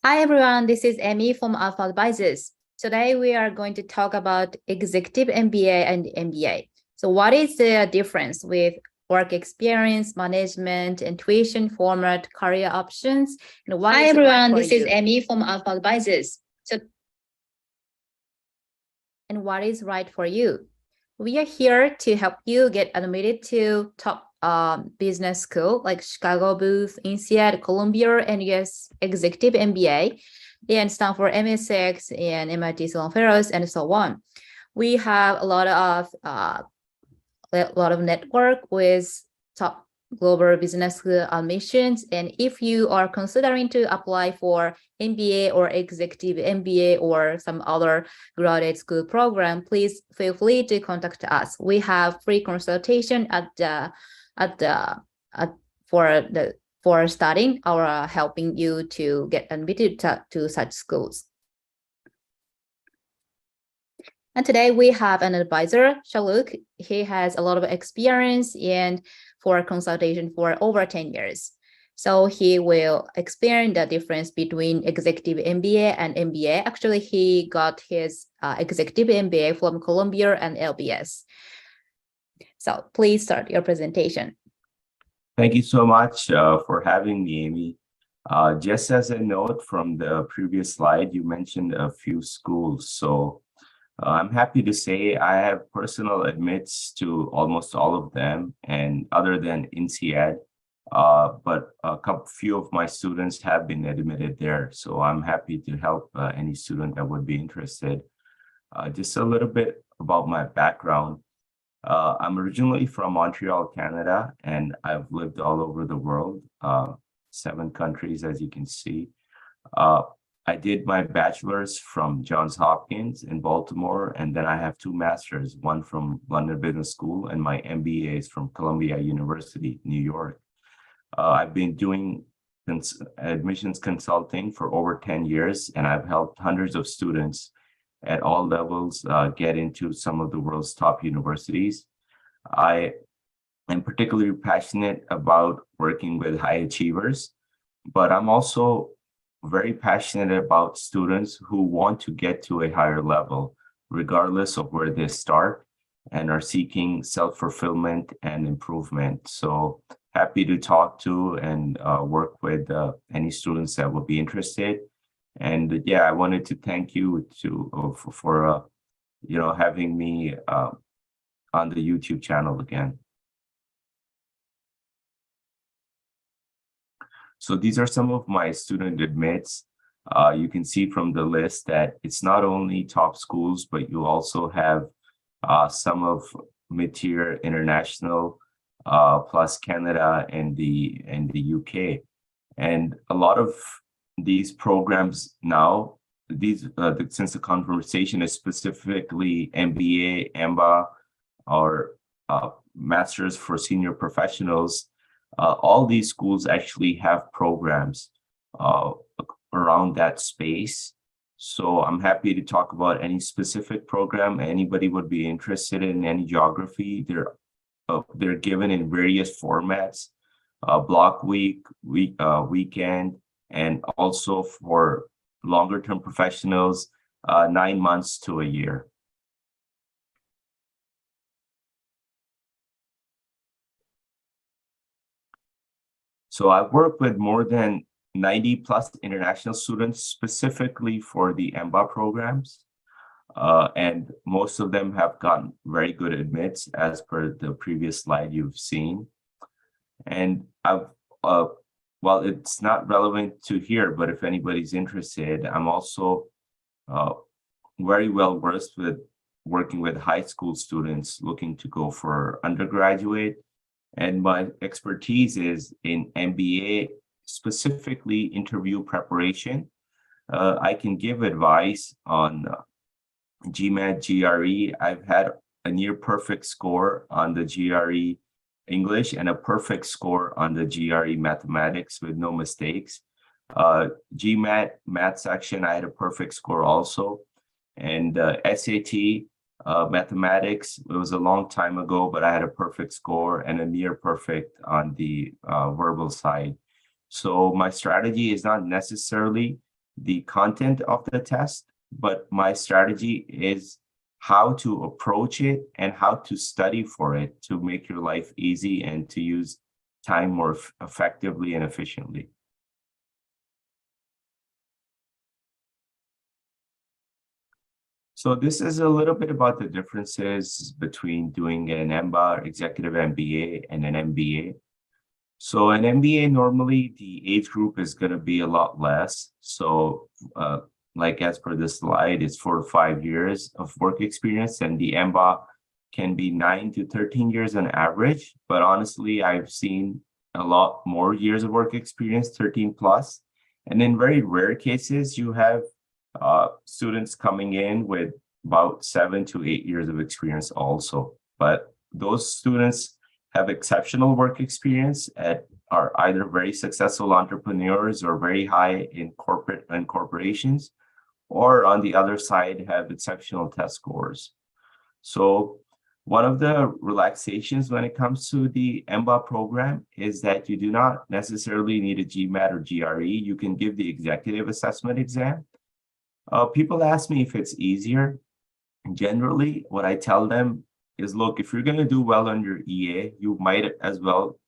Hi everyone, this is Amy from Alpha Advisors. Today we are going to talk about executive MBA and MBA. So what is the difference with work experience, management, intuition, format, career options, and what Hi is everyone, right for this is you? Amy from Alpha Advisors. And what is right for you? We are here to help you get admitted to top business school like Chicago Booth, INSEAD, Columbia, and US Executive MBA, and Stanford MSX, and MIT Sloan Fellows, and so on. We have a lot of network with top global business school admissions. And if you are considering to apply for MBA or executive MBA or some other graduate school program, please feel free to contact us. We have free consultation for studying or helping you to get admitted to such schools. And today we have an advisor, Shaluk. He has a lot of experience for consultation for over 10 years. So he will explain the difference between executive MBA and MBA. Actually, he got his executive MBA from Columbia and LBS. So please start your presentation. Thank you so much for having me, Amy. Just as a note from the previous slide, you mentioned a few schools. So I'm happy to say I have personal admits to almost all of them, and other than INSEAD, but few of my students have been admitted there. So I'm happy to help any student that would be interested. Just a little bit about my background. I'm originally from Montreal, Canada, and I've lived all over the world, 7 countries, as you can see. I did my bachelor's from Johns Hopkins in Baltimore, and then I have 2 masters, one from London Business School, and my MBA is from Columbia University, New York. I've been doing admissions consulting for over 10 years, and I've helped hundreds of students at all levels get into some of the world's top universities. I am particularly passionate about working with high achievers, but I'm also very passionate about students who want to get to a higher level, regardless of where they start, and are seeking self-fulfillment and improvement. So happy to talk to and work with any students that would be interested. And yeah, I wanted to thank you for having me on the YouTube channel again. So these are some of my student admits. You can see from the list that it's not only top schools, but you also have some of mid-tier international, plus Canada and the UK. And a lot of these programs now, since the conversation is specifically MBA, EMBA, or Masters for Senior Professionals, all these schools actually have programs around that space. So I'm happy to talk about any specific program anybody would be interested in, any geography. They're given in various formats, block week, weekend, and also for longer term professionals, 9 months to a year. So I've worked with more than 90 plus international students specifically for the EMBA programs. And most of them have gotten very good admits as per the previous slide you've seen. And I've, well, it's not relevant to here, but if anybody's interested, I'm also very well versed with working with high school students looking to go for undergraduate. And my expertise is in MBA, specifically interview preparation. I can give advice on GMAT, GRE. I've had a near perfect score on the GRE English and a perfect score on the GRE mathematics with no mistakes. GMAT math section, I had a perfect score also. And SAT mathematics, it was a long time ago, but I had a perfect score and a near perfect on the verbal side. So my strategy is not necessarily the content of the test, but my strategy is how to approach it and how to study for it to make your life easy and to use time more effectively and efficiently. So this is a little bit about the differences between doing an EMBA, executive MBA, and an MBA. So an MBA, normally the age group is going to be a lot less. So like as per this slide, it's 4 to 5 years of work experience, and the EMBA can be 9 to 13 years on average. But honestly, I've seen a lot more years of work experience, 13 plus. And in very rare cases, you have students coming in with about 7 to 8 years of experience also. But those students have exceptional work experience and are either very successful entrepreneurs or very high in corporate and corporations, or on the other side have exceptional test scores. So one of the relaxations when it comes to the EMBA program is that you do not necessarily need a GMAT or GRE. You can give the executive assessment exam. People ask me if it's easier. Generally, what I tell them is, look, if you're going to do well on your EA, you might as well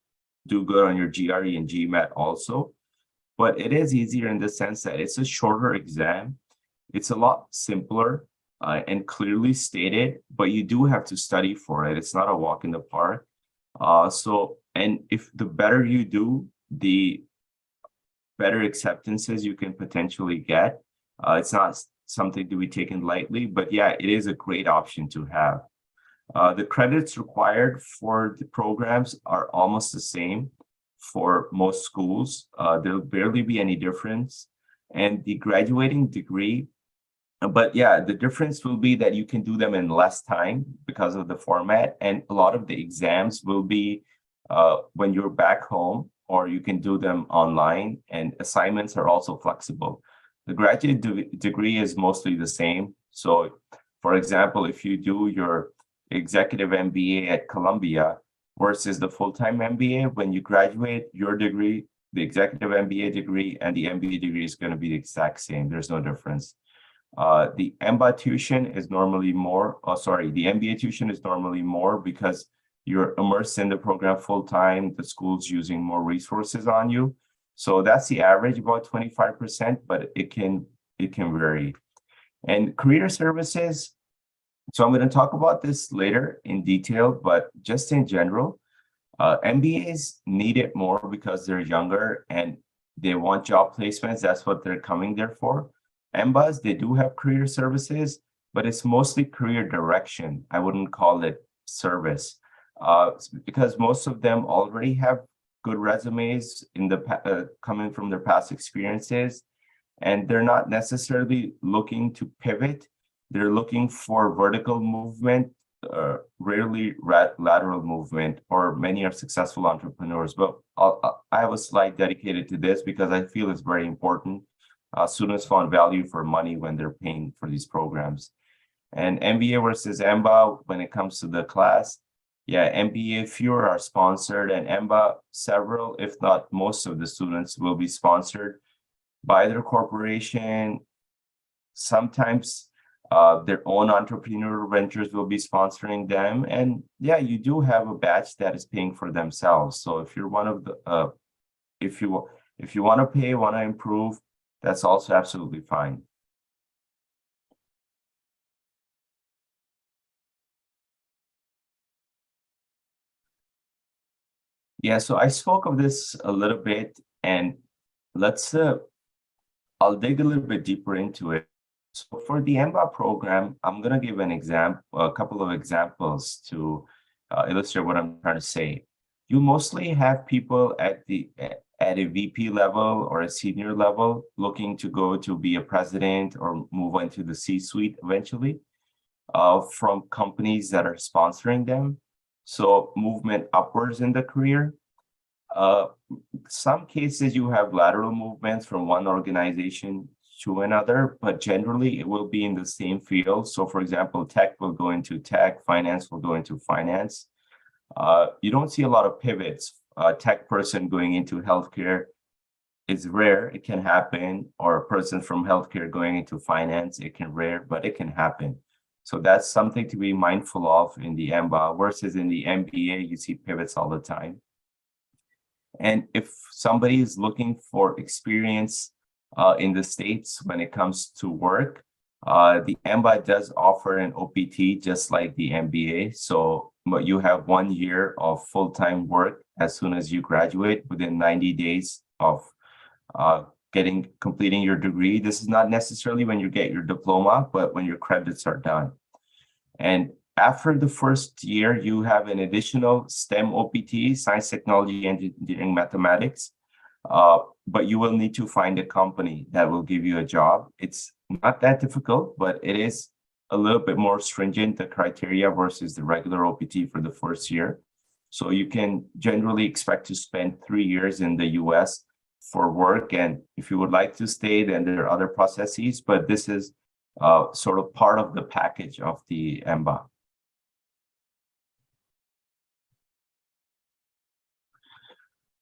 do good on your GRE and GMAT also. But it is easier in the sense that it's a shorter exam. It's a lot simpler and clearly stated, but you do have to study for it. It's not a walk in the park. And if the better you do, the better acceptances you can potentially get. It's not something to be taken lightly, but yeah, it is a great option to have. The credits required for the programs are almost the same for most schools. There'll barely be any difference. And the graduating degree, but yeah, the difference will be that you can do them in less time because of the format. And a lot of the exams will be when you're back home, or you can do them online, and assignments are also flexible. The graduate degree is mostly the same. So for example, if you do your executive MBA at Columbia versus the full-time MBA, when you graduate, your degree, the executive MBA degree and the MBA degree is going to be the exact same. There's no difference. The EMBA tuition is normally more, the MBA tuition is normally more because you're immersed in the program full-time, the school's using more resources on you. So that's the average, about 25%, but it can vary. And career services, so I'm going to talk about this later in detail, but just in general, MBAs need it more because they're younger and they want job placements. That's what they're coming there for. EMBAs, they do have career services, but it's mostly career direction. I wouldn't call it service because most of them already have good resumes in the coming from their past experiences, and they're not necessarily looking to pivot. They're looking for vertical movement, rarely lateral movement, or many are successful entrepreneurs. But I have a slide dedicated to this because I feel it's very important. Students found value for money when they're paying for these programs. And MBA versus EMBA, when it comes to the class, yeah, MBA fewer are sponsored, and EMBA several, if not most of the students will be sponsored by their corporation. Sometimes their own entrepreneurial ventures will be sponsoring them. And yeah, you do have a batch that is paying for themselves. So if you're one of the, if you want to pay, want to improve, that's also absolutely fine. Yeah, so I spoke of this a little bit, and let's I'll dig a little bit deeper into it. So for the MBA program, I'm going to give an example, a couple of examples to illustrate what I'm trying to say. You mostly have people at a VP level or a senior level looking to go to be a president or move into the C-suite eventually from companies that are sponsoring them. So movement upwards in the career. Some cases you have lateral movements from one organization to another, but generally it will be in the same field. So for example, tech will go into tech, finance will go into finance. You don't see a lot of pivots. A tech person going into healthcare it's rare, it can happen, or a person from healthcare going into finance, it can rare, but it can happen. So that's something to be mindful of in the MBA, versus in the MBA, you see pivots all the time. And if somebody is looking for experience in the States when it comes to work, the MBA does offer an OPT just like the MBA. So you have 1 year of full-time work as soon as you graduate within 90 days of completing your degree. This is not necessarily when you get your diploma, but when your credits are done. And after the first year, you have an additional STEM OPT, science, technology, engineering, mathematics. But you will need to find a company that will give you a job. It's not that difficult, but it is a little bit more stringent, the criteria, versus the regular OPT for the first year. So you can generally expect to spend 3 years in the US for work. And if you would like to stay, then there are other processes, but this is sort of part of the package of the MBA.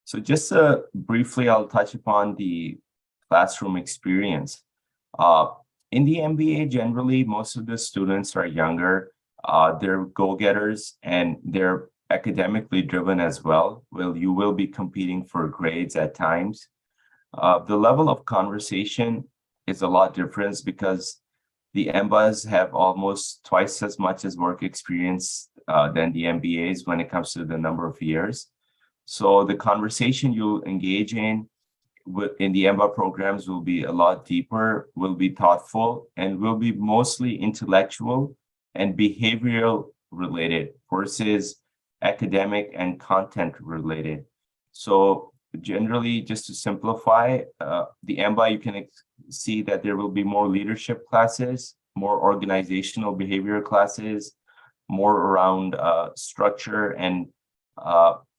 So just briefly, I'll touch upon the classroom experience. In the MBA, generally, most of the students are younger. They're go-getters and they're academically driven as well. Well, you will be competing for grades at times. The level of conversation is a lot different because the MBAs have almost twice as much as work experience than the MBAs when it comes to the number of years. So the conversation you engage in the MBA programs will be a lot deeper, will be thoughtful, and will be mostly intellectual and behavioral related versus academic and content related. So generally, just to simplify, the MBA, you can see that there will be more leadership classes, more organizational behavior classes, more around structure and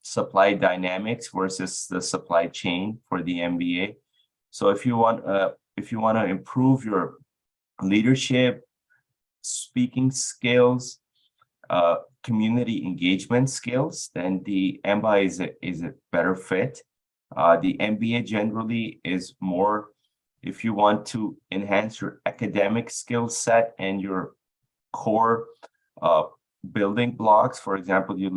supply dynamics versus the supply chain for the MBA. So if you want to improve your leadership, speaking skills, community engagement skills, then the MBA is a better fit. The MBA generally is more if you want to enhance your academic skill set and your core building blocks. For example, you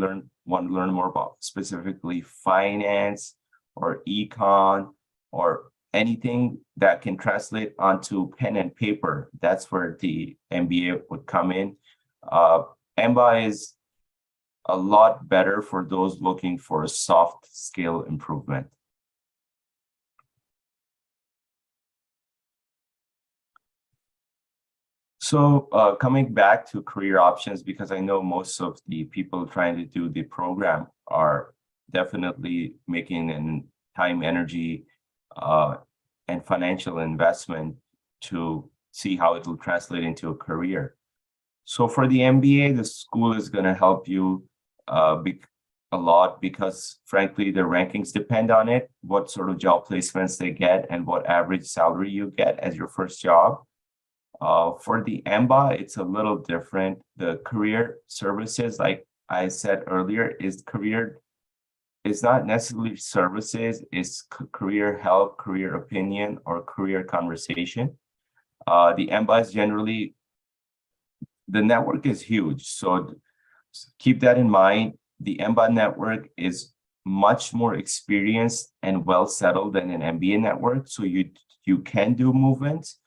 want to learn more about specifically finance or econ or anything that can translate onto pen and paper. That's where the MBA would come in. MBA is a lot better for those looking for a soft skill improvement. So coming back to career options, because I know most of the people trying to do the program are definitely making an time, energy, and financial investment to see how it will translate into a career. So for the MBA, the school is going to help you a lot because, frankly, the rankings depend on it, what sort of job placements they get, and what average salary you get as your first job. For the MBA, it's a little different. The career services, like I said earlier, is not necessarily services, it's career help, career opinion, or career conversation. The MBA is generally, the network is huge. So keep that in mind. The MBA network is much more experienced and well settled than an MBA network. So you can do movements,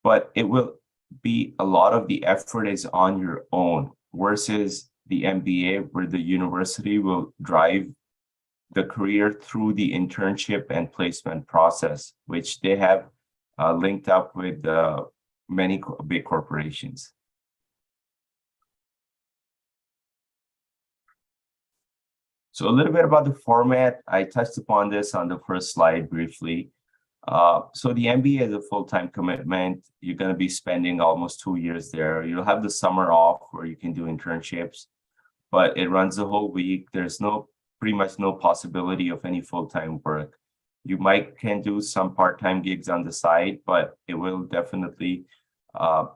but it will be a lot of the effort is on your own versus the MBA, where the university will drive the career through the internship and placement process, which they have linked up with many big corporations. So a little bit about the format. I touched upon this on the first slide briefly. So the MBA is a full-time commitment. You're going to be spending almost 2 years there. You'll have the summer off where you can do internships, but it runs the whole week. There's pretty much no possibility of any full-time work. You can do some part-time gigs on the side, but it will definitely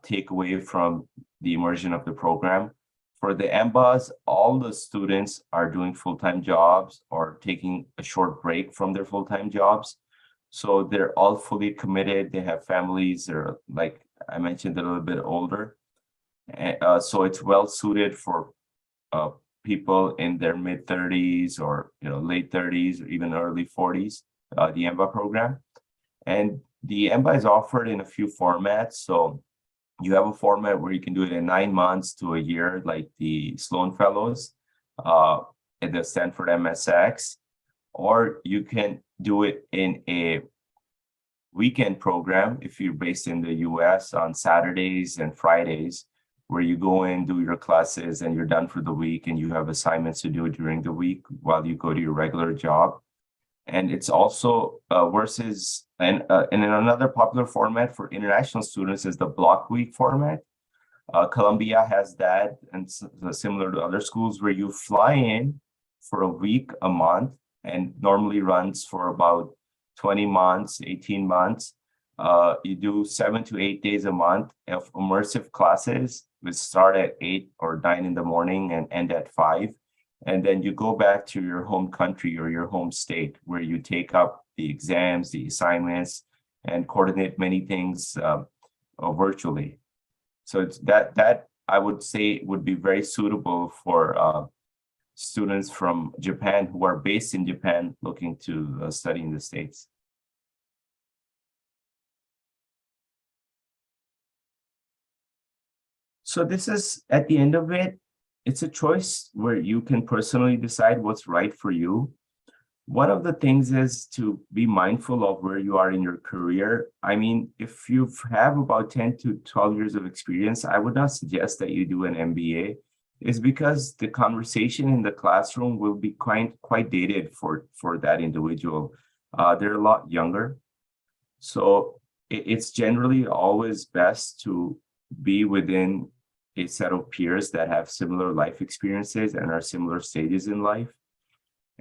take away from the immersion of the program. For the MBAs, all the students are doing full-time jobs or taking a short break from their full-time jobs. So they're all fully committed. They have families. They're, like I mentioned, a little bit older. And so it's well suited for uh, people in their mid 30s or late 30s or even early 40s, the EMBA program. And the EMBA is offered in a few formats. So you have a format where you can do it in 9 months to a year, like the Sloan Fellows at the Stanford MSX, or you can do it in a weekend program if you're based in the US on Saturdays and Fridays, where you go in, do your classes, and you're done for the week, and you have assignments to do during the week while you go to your regular job. And it's also versus, and in another popular format for international students is the block week format. Columbia has that, and similar to other schools, where you fly in for a week, a month, and normally runs for about 20 months, 18 months. You do 7 to 8 days a month of immersive classes, which start at 8 or 9 in the morning and end at 5. And then you go back to your home country or your home state, where you take up the exams, the assignments, and coordinate many things virtually. So it's that I would say would be very suitable for students from Japan who are based in Japan looking to study in the States. So this is, at the end of it, it's a choice where you can personally decide what's right for you. One of the things is to be mindful of where you are in your career. I mean, if you have about 10 to 12 years of experience, I would not suggest that you do an MBA. It's because the conversation in the classroom will be quite dated for that individual. They're a lot younger. So it's generally always best to be within a set of peers that have similar life experiences and are similar stages in life.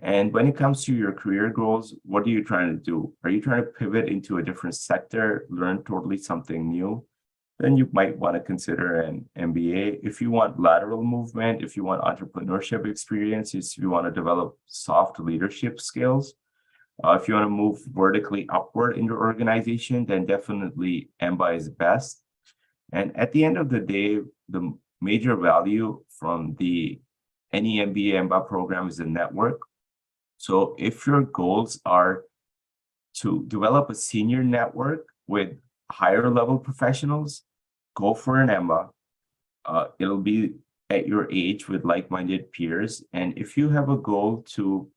And when it comes to your career goals, what are you trying to do? Are you trying to pivot into a different sector, learn totally something new? Then you might want to consider an MBA. If you want lateral movement, if you want entrepreneurship experience, if you want to develop soft leadership skills, if you want to move vertically upward in your organization, then definitely EMBA is best. And at the end of the day, the major value from any MBA EMBA program is the network. So if your goals are to develop a senior network with higher level professionals, go for an EMBA. It'll be at your age with like-minded peers. And if you have a goal to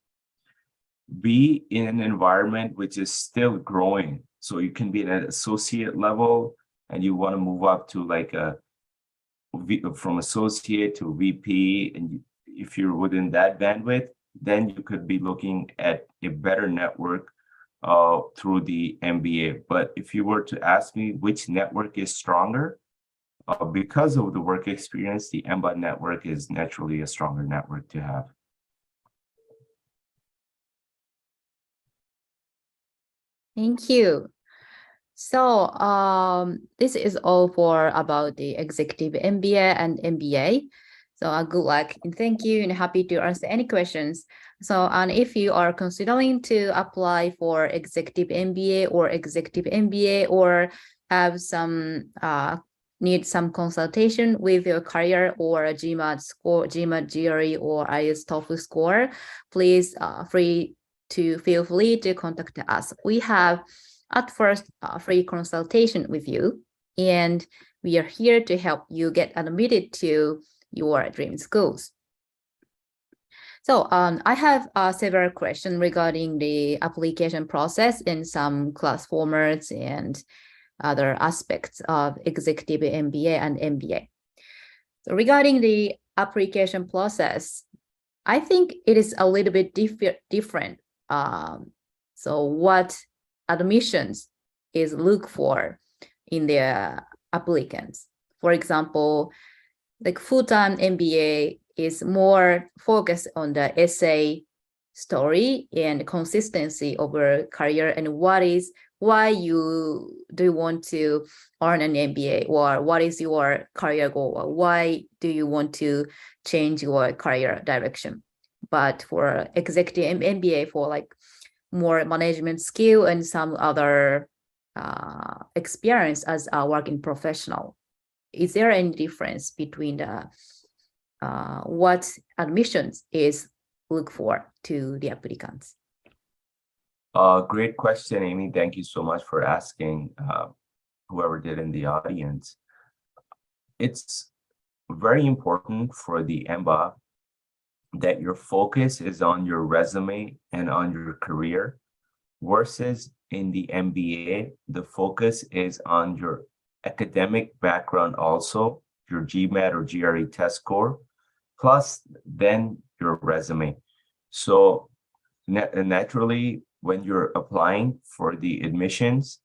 be in an environment which is still growing, so you can be at an associate level and you want to move up to like from associate to VP, and if you're within that bandwidth, then you could be looking at a better network through the MBA. But if you were to ask me which network is stronger, because of the work experience, the EMBA network is naturally a stronger network to have. Thank you. So this is all for about the executive MBA and MBA. So good luck and thank you, and happy to answer any questions. So, and if you are considering to apply for executive MBA or have some need some consultation with your career or GMAT score, GMAT GRE or IELTS TOEFL score, please feel free to contact us. We have at first free consultation with you, and we are here to help you get admitted to your dream schools. So I have several questions regarding the application process in some class formats and other aspects of executive MBA and MBA. So regarding the application process, I think it is a little bit different. So what admissions is look for in the applicants? For example, like full-time MBA is more focused on the essay story and consistency over career, and why you do want to earn an MBA, or what is your career goal, or why do you want to change your career direction. But for executive MBA, for like more management skill and some other experience as a working professional. Is there any difference between the what admissions is look for to the applicants? Great question, Amy. Thank you so much for asking, whoever did in the audience. It's very important for the MBA that your focus is on your resume and on your career, versus in the MBA, the focus is on your academic background also, your GMAT or GRE test score, plus then your resume. So naturally, when you're applying for the admissions,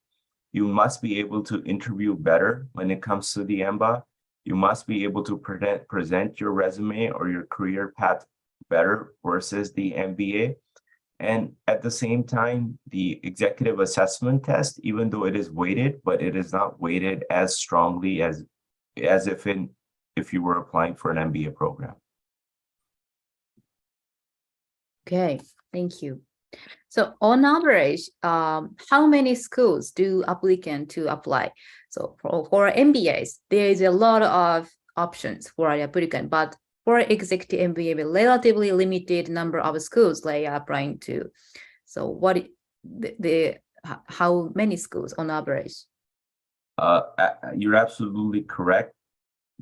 you must be able to interview better when it comes to the MBA. You must be able to present your resume or your career path better versus the MBA. And at the same time, the executive assessment test, even though it is weighted, but it is not weighted as strongly as if you were applying for an MBA program. Okay, thank you. So on average, how many schools do applicant to apply? So for MBAs, there is a lot of options for the applicant, but for executive MBA, a relatively limited number of schools they are applying to. So what how many schools on average? You're absolutely correct.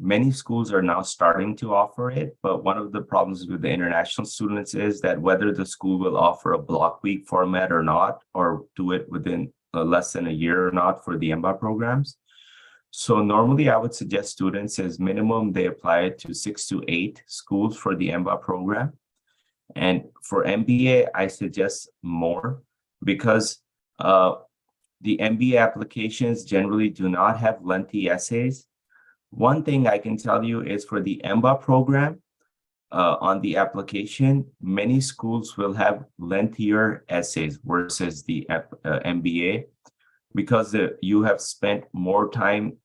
Many schools are now starting to offer it, but one of the problems with the international students is that whether the school will offer a block week format or not, or do it within less than a year or not for the MBA programs. So normally I would suggest students as minimum, they apply it to 6 to 8 schools for the MBA program. And for MBA, I suggest more because the MBA applications generally do not have lengthy essays. One thing I can tell you is for the MBA program, on the application, many schools will have lengthier essays versus the MBA because you have spent more time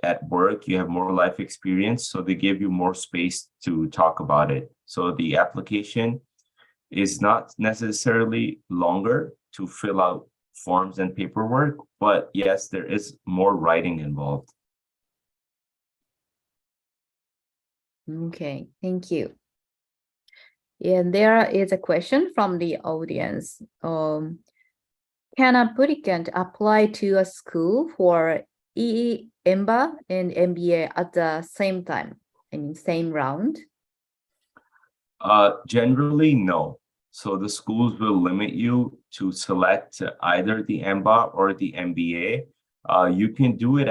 at work, you have more life experience, so they give you more space to talk about it. So the application is not necessarily longer to fill out forms and paperwork, but yes, there is more writing involved. Okay, thank you. And there is a question from the audience. Can an applicant apply to a school for EMBA and MBA at the same time, same round? Generally, no. So the schools will limit you to select either the MBA or the MBA. You can do it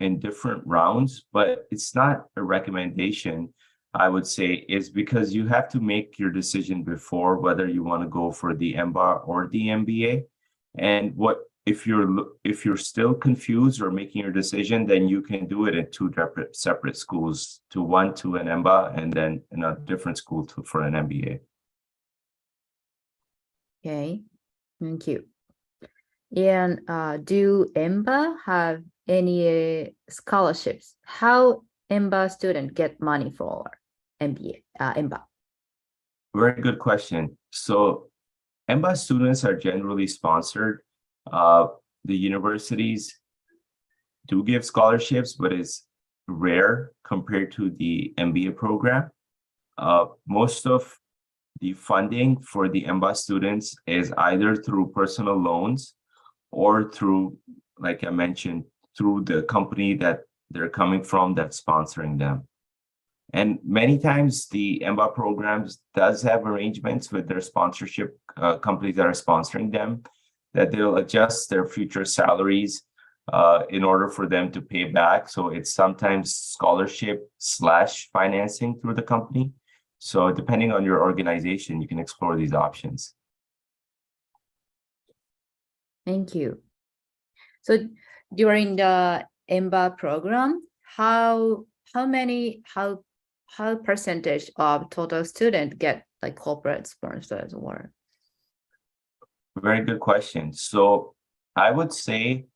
in different rounds, but it's not a recommendation. I would say is because you have to make your decision before whether you want to go for the MBA or the MBA. And if you're still confused or making your decision, then you can do it in 2 separate schools, one to an MBA and then in a different school for an MBA. Okay, thank you. And do EMBA have any scholarships? How EMBA students get money for MBA, EMBA? Very good question. So MBA students are generally sponsored. The universities do give scholarships, but it's rare compared to the MBA program. Most of the funding for the MBA students is either through personal loans or through, like I mentioned, through the company that they're coming from that's sponsoring them. And many times the MBA programs does have arrangements with their sponsorship companies that are sponsoring them, that they'll adjust their future salaries in order for them to pay back. So it's sometimes scholarship / financing through the company. So depending on your organization, you can explore these options. Thank you. So during the MBA program, how percentage of total students get like corporate sponsors or? Very good question. So I would say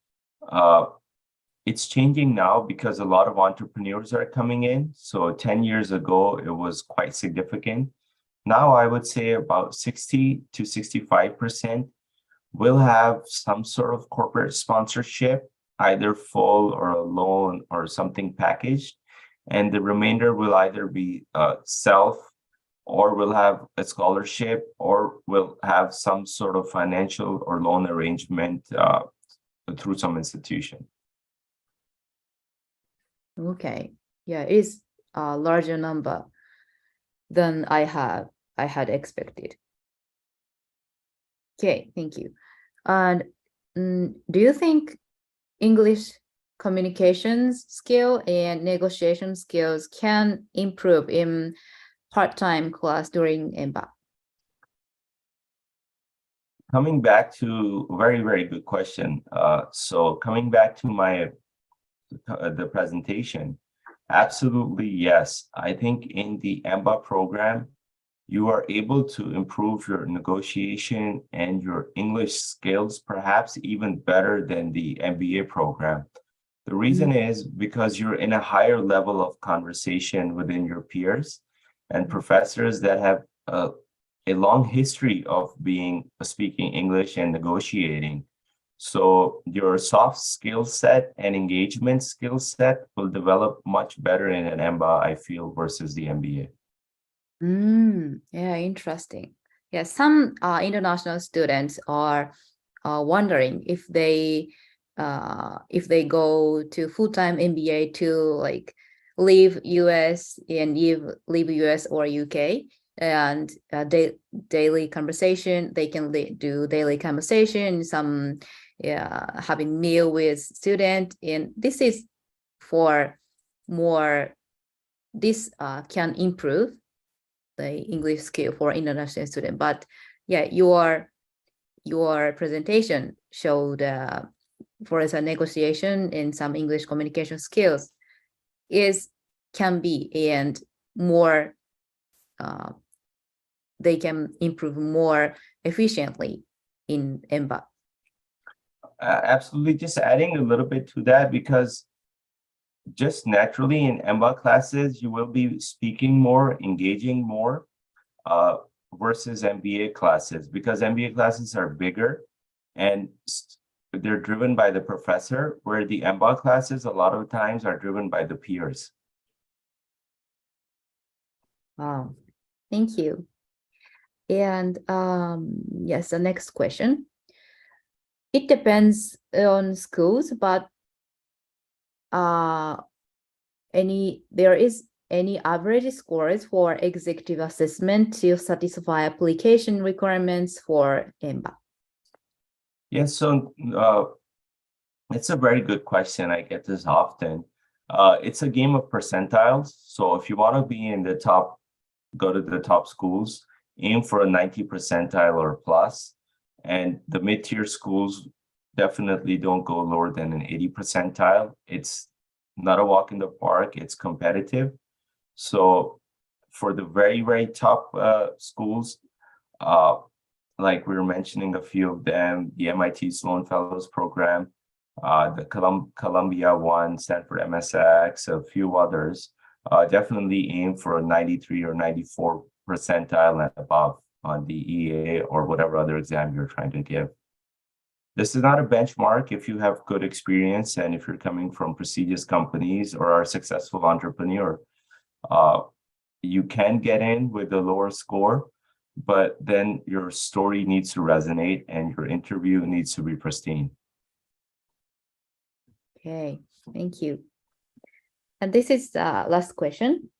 it's changing now because a lot of entrepreneurs are coming in. So 10 years ago, it was quite significant. now I would say about 60 to 65% will have some sort of corporate sponsorship, either full or a loan or something packaged. And the remainder will either be self, or will have a scholarship, or will have some sort of financial or loan arrangement through some institution. Okay. Yeah, it is a larger number than I had expected. Okay, thank you. And do you think English communications skill and negotiation skills can improve in part-time class during MBA? Coming back to a very, very good question. So coming back to the presentation, absolutely yes. I think in the MBA program, you are able to improve your negotiation and your English skills, perhaps even better than the MBA program. The reason is because you're in a higher level of conversation within your peers and professors that have a long history of speaking English and negotiating. So your soft skill set and engagement skill set will develop much better in an MBA, I feel, versus the MBA. Yeah, interesting. Yeah, some international students are wondering if they go to full-time MBA to like leave US and leave US or UK, and daily conversation, they can do daily conversation, some having meal with student, and this is for more, this can improve the English skill for international student. But yeah, your presentation showed for as a negotiation and some English communication skills can be and more they can improve more efficiently in MBA. Absolutely. Just adding a little bit to that, because just naturally in MBA classes, you will be speaking more, engaging more versus MBA classes, because MBA classes are bigger and they're driven by the professor, where the MBA classes a lot of times are driven by the peers. Wow, thank you. And yes, the next question. It depends on schools, but there is any average scores for executive assessment to satisfy application requirements for MBA? Yes, so it's a very good question. I get this often. It's a game of percentiles. So if you want to be in the top, go to the top schools, aim for a 90 percentile or plus. And the mid-tier schools definitely don't go lower than an 80 percentile. It's not a walk in the park. It's competitive. So for the very, very top schools, like we were mentioning a few of them, the MIT Sloan Fellows Program, the Columbia one, Stanford MSX, a few others, definitely aim for a 93 or 94 percentile and above on the EA or whatever other exam you're trying to give. This is not a benchmark. If you have good experience and if you're coming from prestigious companies or are a successful entrepreneur, you can get in with a lower score, but then your story needs to resonate and your interview needs to be pristine. Okay, thank you. And this is the last question.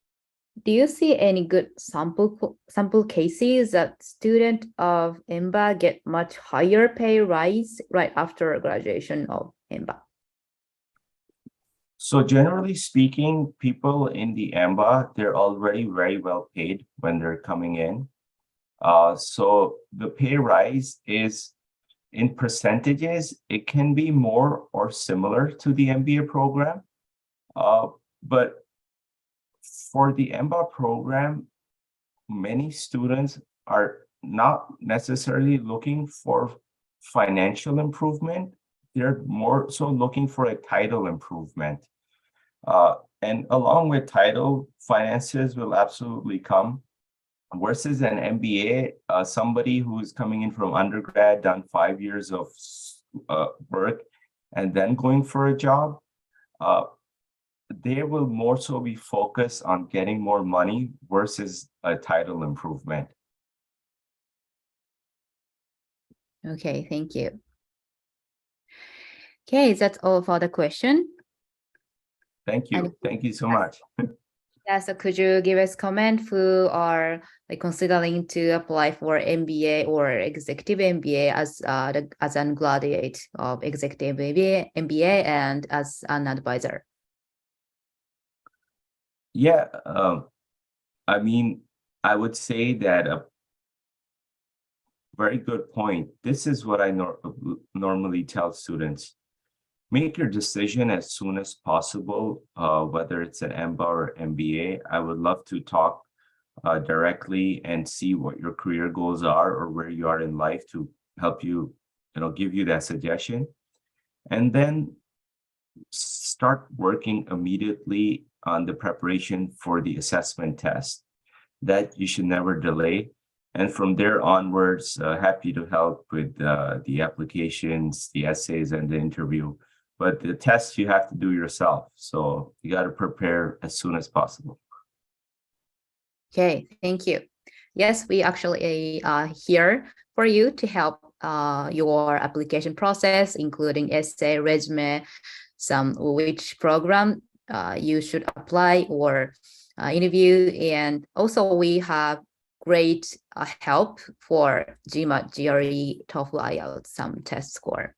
Do you see any good sample cases that students of MBA get much higher pay rise right after graduation of MBA? So generally speaking, people in the MBA, they're already very well paid when they're coming in. So the pay rise is, in percentages, it can be more or similar to the MBA program. But for the MBA program, many students are not necessarily looking for financial improvement. They're more so looking for a title improvement. And along with title, finances will absolutely come. versus an MBA, somebody who's coming in from undergrad, done 5 years of work, and then going for a job, they will more so be focused on getting more money versus a title improvement. Okay, thank you. Okay, that's all for the question. Thank you. And- Thank you so much. Yeah, so could you give us comment who are like considering to apply for MBA or executive MBA as as an graduate of executive MBA and as an advisor? Yeah, I mean, I would say that a very good point. This is what I normally tell students. Make your decision as soon as possible, whether it's an MBA or MBA. I would love to talk directly and see what your career goals are or where you are in life to help you, give you that suggestion. And then start working immediately on the preparation for the assessment test. That you should never delay. And from there onwards, happy to help with the applications, the essays, and the interview. But the test you have to do yourself. So you got to prepare as soon as possible. Okay, thank you. Yes, we actually are here for you to help your application process, including essay, resume, which program you should apply or interview. And also we have great help for GMAT, GRE, TOEFL, IELTS, some test score.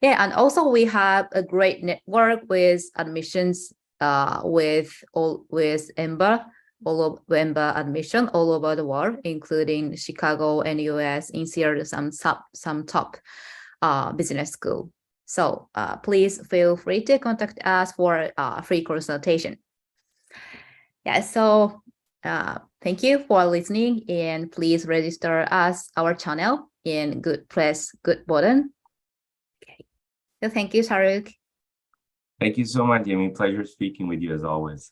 Yeah, and also we have a great network with admissions with EMBA, all of EMBA admission all over the world, including Chicago and US, in Seattle, some top business school. So please feel free to contact us for free consultation. Yeah, so thank you for listening, and please register our channel and press good button. Okay, so thank you, Shahrukh. Thank you so much, Amy. Pleasure speaking with you as always.